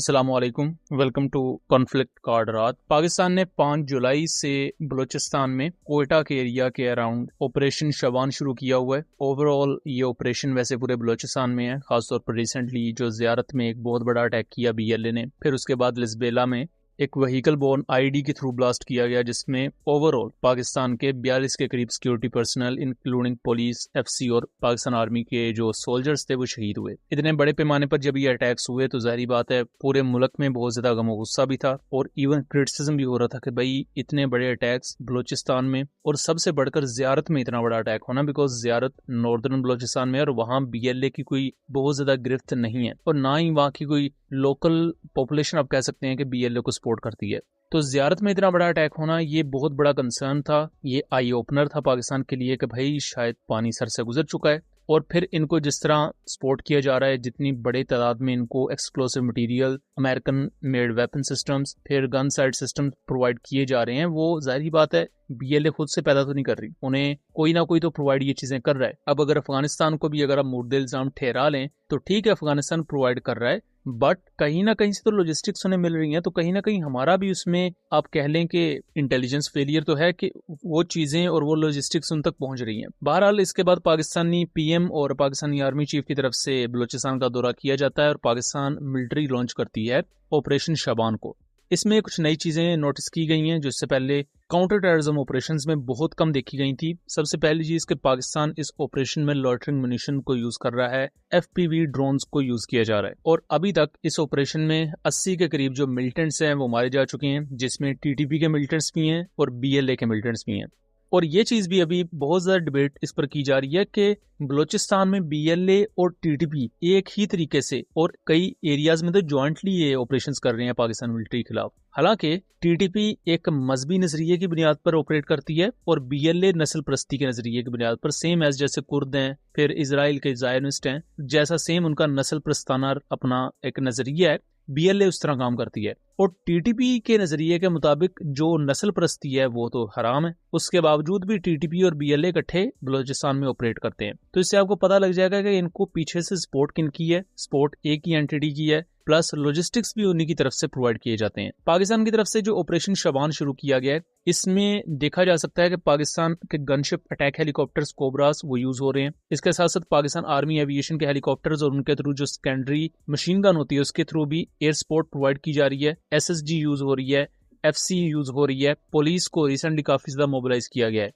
अस्सलामुअलैकुम, welcome to conflict card रात। पाकिस्तान ने 5 जुलाई से बलूचिस्तान में कोयटा के एरिया के अराउंड ऑपरेशन शबान शुरू किया हुआ है। ओवरऑल ये ऑपरेशन वैसे पूरे बलूचिस्तान में है, खासतौर पर रिसेंटली जो ज़ियारत में एक बहुत बड़ा अटैक किया BLA ने, फिर उसके बाद लिस्बेला में एक व्हीकल बोर्न IED के थ्रू ब्लास्ट किया गया, जिसमें ओवरऑल पाकिस्तान के 42 के करीब security personal including police, FC और पाकिस्तान आर्मी के जो सोल्जर्स थे वो शहीद हुए। इतने बड़े पैमाने पर जब ये अटैक्स हुए तो जाहिर बात है पूरे मुल्क में बहुत ज्यादा गम गुस्सा भी था और इवन क्रिटिसिज्म भी हो रहा था कि भाई इतने बड़े अटैक्स बलूचिस्तान में और सबसे बढ़कर ज़ियारत में इतना बड़ा अटैक होना, बिकॉज ज़ियारत नॉर्दर्न बलूचिस्तान में और वहाँ BLA की कोई बहुत ज्यादा गिरफ्त नहीं है और ना ही वहाँ की कोई लोकल पॉपुलेशन आप कह सकते हैं कि BLA को सपोर्ट करती है। तो ज़ियारत में इतना बड़ा अटैक होना ये बहुत बड़ा कंसर्न था, ये आई ओपनर था पाकिस्तान के लिए कि भाई शायद पानी सर से गुजर चुका है। और फिर इनको जिस तरह सपोर्ट किया जा रहा है, जितनी बड़े तादाद में इनको explosive material, American made weapon systems, फिर गन साइड सिस्टम प्रोवाइड किए जा रहे हैं, वो जाहिर बात है BLA खुद से पैदा तो नहीं कर रही, उन्हें कोई ना कोई तो प्रोवाइड ये चीजें कर रहा है। अब अगर अफगानिस्तान को भी अगर आप मुर्दे इल्जाम ठहरा लें तो ठीक है, अफगानिस्तान प्रोवाइड कर रहा है, बट कहीं ना कहीं से तो लॉजिस्टिक्स उन्हें मिल रही हैं, तो कहीं ना कहीं हमारा भी उसमें आप कह लें कि इंटेलिजेंस फेलियर तो है कि वो चीजें और वो लॉजिस्टिक्स उन तक पहुंच रही हैं। बहरहाल इसके बाद पाकिस्तानी PM और पाकिस्तानी आर्मी चीफ की तरफ से बलूचिस्तान का दौरा किया जाता है और पाकिस्तान मिलिट्री लॉन्च करती है ऑपरेशन शबान को। इसमें कुछ नई चीजें नोटिस की गई हैं जो इससे पहले काउंटर टेररिज्म ऑपरेशंस में बहुत कम देखी गई थी। सबसे पहली चीज कि पाकिस्तान इस ऑपरेशन में लॉटरिंग मुनिशन को यूज कर रहा है, FPV ड्रोन्स को यूज किया जा रहा है और अभी तक इस ऑपरेशन में 80 के करीब जो मिलिटेंट्स हैं वो मारे जा चुके हैं, जिसमें TTP के मिलिटेंट्स भी हैं और BLA के मिलिटेंट्स भी हैं। और ये चीज भी अभी बहुत ज्यादा डिबेट इस पर की जा रही है कि बलूचिस्तान में BLA और TTP एक ही तरीके से और कई एरियाज में तो जॉइंटली ये ऑपरेशंस कर रहे हैं पाकिस्तान मिलिट्री के खिलाफ। हालांकि TTP एक मजहबी नजरिए की बुनियाद पर ऑपरेट करती है और BLA नस्ल परस्ती के नजरिए की बुनियाद पर, सेम एज जैसे कुर्द हैं, फिर इजराइल के जायनिस्ट हैं, जैसा सेम उनका नस्ल प्रस्ताना अपना एक नजरिया है, BLA उस तरह काम करती है। और TTP के नजरिए के मुताबिक जो नस्ल परस्ती है वो तो हराम है, उसके बावजूद भी TTP और BLA इकट्ठे बलूचिस्तान में ऑपरेट करते हैं। तो इससे आपको पता लग जाएगा कि इनको पीछे से सपोर्ट किन की है, सपोर्ट एक ही एंटिटी की है, प्लस लॉजिस्टिक्स भी उन्हीं की तरफ से प्रोवाइड किए जाते हैं। पाकिस्तान की तरफ से जो ऑपरेशन शबान शुरू किया गया है, इसमें देखा जा सकता है कि पाकिस्तान के गनशिप अटैक हेलीकॉप्टर्स कोबरास वो यूज हो रहे हैं। इसके साथ साथ पाकिस्तान आर्मी एविएशन के हेलीकॉप्टर्स और उनके थ्रू जो सेकेंडरी मशीन गन होती है उसके थ्रू भी एयर सपोर्ट प्रोवाइड की जा रही है। SSG यूज हो रही है, FC यूज हो रही है, पुलिस को रिसेंटली काफी ज्यादा मोबिलाइज किया गया है।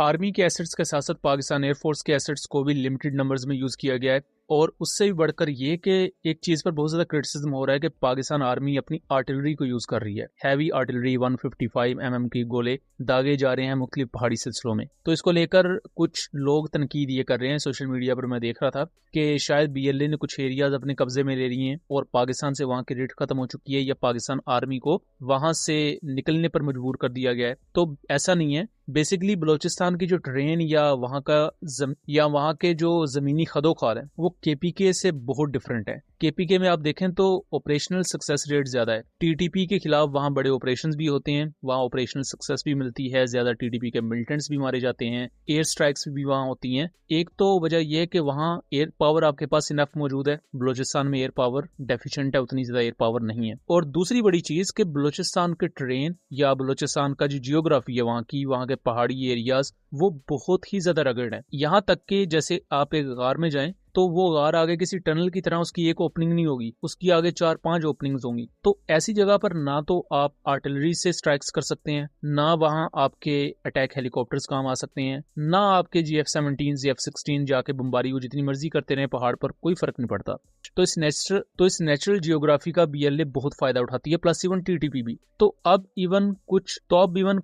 आर्मी के एसेट्स के साथ साथ पाकिस्तान एयरफोर्स के एसेट्स को भी लिमिटेड नंबर्स में यूज किया गया है। और उससे भी बढ़कर ये कि एक चीज पर बहुत ज्यादा क्रिटिसिज्म हो रहा है कि पाकिस्तान आर्मी अपनी आर्टिलरी को यूज कर रही है। हैवी आर्टिलरी 155 mm की गोले दागे जा रहे हैं मुख्तलिफ पहाड़ी सिलसिलों में। तो इसको लेकर कुछ लोग तनकीद ये कर रहे हैं, सोशल मीडिया पर मैं देख रहा था कि शायद BLA ने कुछ एरियाज अपने कब्जे में ले रही हैं और पाकिस्तान से वहां की रेट खत्म हो चुकी है या पाकिस्तान आर्मी को वहां से निकलने पर मजबूर कर दिया गया है। तो ऐसा नहीं है, बेसिकली बलूचिस्तान की जो ट्रेन या वहां के जो जमीनी खदोखाल है वो KPK से बहुत डिफरेंट है। KPK में आप देखें तो ऑपरेशनल सक्सेस रेट ज्यादा है, TTP के खिलाफ वहां बड़े ऑपरेशंस भी होते हैं, वहां ऑपरेशनल सक्सेस भी मिलती है, ज्यादा TTP के मिलिटेंट्स भी मारे जाते हैं, एयर स्ट्राइक्स भी वहां होती हैं। एक तो वजह यह है कि वहां एयर पावर आपके पास इनफ मौजूद है, बलूचिस्तान में एयर पावर डेफिशिएंट है, उतनी ज्यादा एयर पावर नहीं है। और दूसरी बड़ी चीज कि बलूचिस्तान के ट्रेन या बलूचिस्तान का जो जियोग्राफी है वहां के पहाड़ी एरियाज वो बहुत ही ज्यादा रगड़ है। यहाँ तक कि जैसे आप एक गार में जाएं तो वो गार आगे किसी टनल की तरह उसकी एक ओपनिंग नहीं होगी, उसकी आगे 4-5 ओपनिंग्स होंगी। तो ऐसी जगह पर ना तो आप आर्टिलरी से स्ट्राइक्स कर सकते हैं, ना वहां आपके अटैक हेलीकॉप्टर्स काम आ सकते हैं, ना आपके F-17 F-16 जाके बमबारी वो जितनी मर्जी करते रहे पहाड़ पर, कोई फर्क नहीं पड़ता। तो इस नेचुरल जियोग्राफी का BLA बहुत फायदा उठाती है, प्लस इवन TTP भी। तो अब इवन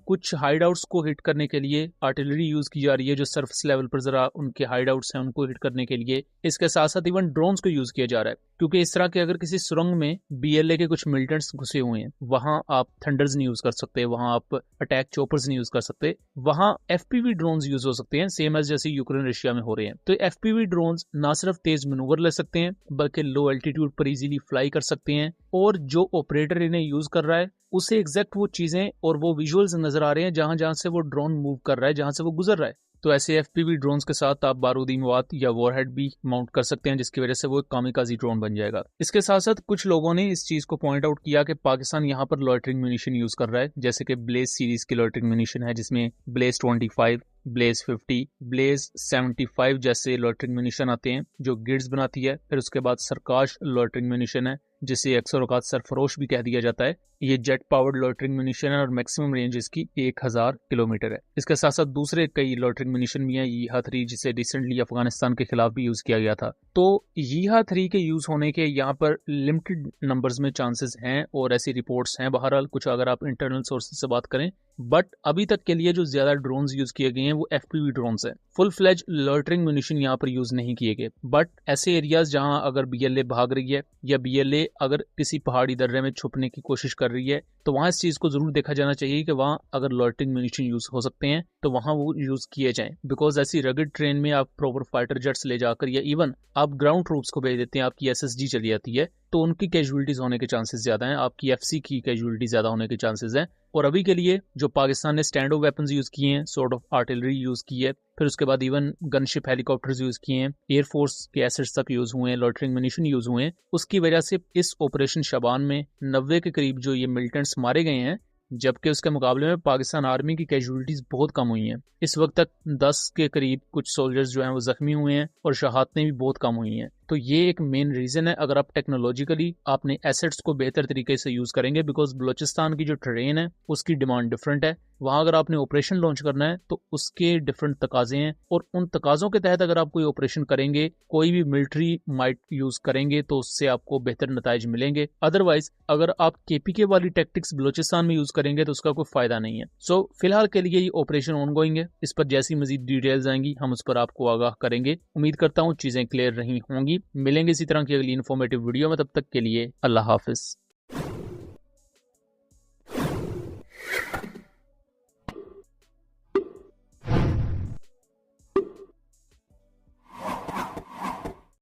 कुछ हाइड आउट्स को हिट करने के लिए आर्टिलरी यूज की जा रही है, जो सरफेस लेवल पर जरा उनके हाइड आउट्स हैं उनको हिट करने के लिए। इसके साथ साथ इवन ड्रोन्स को यूज किया जा रहा है, क्योंकि इस तरह के अगर किसी सुरंग में BLA के कुछ मिलिटेंट्स घुसे हुए हैं, वहां आप थंडर्स नहीं यूज कर सकते, वहां आप अटैक चॉपर्स नहीं यूज कर सकते, वहां FPV ड्रोन्स यूज हो सकते हैं, सेम एज जैसे यूक्रेन रशिया में हो रहे हैं। तो FPV ड्रोन्स ना सिर्फ तेज मनूवर ले सकते हैं बल्कि लो एल्टीट्यूड पर इजीली फ्लाई कर सकते हैं, और जो ऑपरेटर इन्हें यूज कर रहा है उसे एग्जैक्ट वो चीजें और वो विजुअल्स नजर आ रहे हैं जहां जहां से वो ड्रोन मूव कर रहा है, जहां से वो गुजर रहा है। तो ऐसे FPV ड्रोन्स के साथ आप बारूदी मवाद या वॉरहेड भी माउंट कर सकते हैं, जिसकी वजह से वो एक कामिकाजी ड्रोन बन जाएगा। इसके साथ साथ कुछ लोगों ने इस चीज को पॉइंट आउट किया कि पाकिस्तान यहाँ पर लॉइटरिंग म्यूनिशन यूज कर रहा है, जैसे कि ब्लेज सीरीज की लॉइटरिंग म्यूनिशन है, जिसमें ब्लेज 25, ब्लेज 50, ब्लेज 75 जैसे लॉइटरिंग म्यूनिशन आते हैं जो गिड्स बनाती है। फिर उसके बाद सरकाश लॉइटरिंग म्यूनिशन है, जिसे अक्सर औकात सरफरोश भी कह दिया जाता है। ये जेट पावर्ड लॉइटरिंग म्यूनिशन है और मैक्सिमम रेंज इसकी 1000 किलोमीटर है। इसके साथ साथ दूसरे कई लॉइटरिंग म्यूनिशन भी हैं, यीहा 3 जिसे रिसेंटली अफगानिस्तान के खिलाफ भी यूज किया गया था। तो यीहा 3 के यूज होने के यहाँ पर लिमिटेड नंबर्स में चांसेस हैं और ऐसी रिपोर्ट्स हैं बहरहाल कुछ, अगर आप इंटरनल सोर्सेज से बात करें। बट अभी तक के लिए जो ज्यादा ड्रोन्स यूज किए गए हैं वो FPV ड्रोन्स हैं। फुल फ्लेज लॉइटरिंग म्यूनिशन यहाँ पर यूज नहीं किए गए। बट ऐसे एरियाज जहां अगर BLA भाग रही है या BLA अगर किसी पहाड़ी दर्रे में छुपने की कोशिश कर रही है, तो वहां इस चीज को जरूर देखा जाना चाहिए कि वहां अगर लॉइटरिंग म्यूनिशन यूज हो सकते हैं तो वहां वो यूज किए जाएं। बिकॉज ऐसी रगड ट्रेन में आप प्रॉपर फाइटर जेट्स ले जाकर या इवन आप ग्राउंड ट्रूप्स को भेज देते हैं, आपकी SSG चली जाती है, तो उनकी कैजुअलिटीज होने के चांसेस ज्यादा हैं, आपकी FC की कैजुअलिटी ज्यादा होने के चांसेस हैं। और अभी के लिए जो पाकिस्तान ने स्टैंड ऑफ वेपन्स यूज किए हैं, सॉर्ट ऑफ आर्टिलरी यूज की है, फिर उसके बाद इवन गनशिप हेलीकॉप्टर्स यूज किए हैं, एयरफोर्स के एसेट्स तक यूज हुए हैं, लॉइटरिंग म्यूनिशन यूज हुए हैं, उसकी वजह से इस ऑपरेशन शबान में 90 के करीब जो ये मिलिटेंट्स मारे गए हैं, जबकि उसके मुकाबले में पाकिस्तान आर्मी की कैजुअलिटीज बहुत कम हुई हैं। इस वक्त तक 10 के करीब कुछ सोल्जर्स जो हैं वो जख्मी हुए हैं और शहादतें भी बहुत कम हुई हैं। तो ये एक मेन रीजन है। अगर आप टेक्नोलॉजिकली अपने एसेट्स को बेहतर तरीके से यूज करेंगे, बिकॉज बलोचिस्तान की जो ट्रेन है उसकी डिमांड डिफरेंट है, वहां अगर आपने ऑपरेशन लॉन्च करना है तो उसके डिफरेंट तकाजे हैं और उन तकाजों के तहत अगर आप कोई ऑपरेशन करेंगे, कोई भी मिलिट्री माइट यूज करेंगे तो उससे आपको बेहतर नताइज मिलेंगे। अदरवाइज अगर आप KPK वाली टैक्टिक्स बलोचिस्तान में यूज करेंगे तो उसका कोई फायदा नहीं है। सो फिलहाल के लिए ये ऑपरेशन ऑनगोइंग है, इस पर जैसी मजीद डिटेल्स आएंगी हम उस पर आपको आगाह करेंगे। उम्मीद करता हूँ चीजें क्लियर रही होंगी। मिलेंगे इसी तरह की अगली इन्फॉर्मेटिव वीडियो में, तब तक के लिए अल्लाह हाफिज।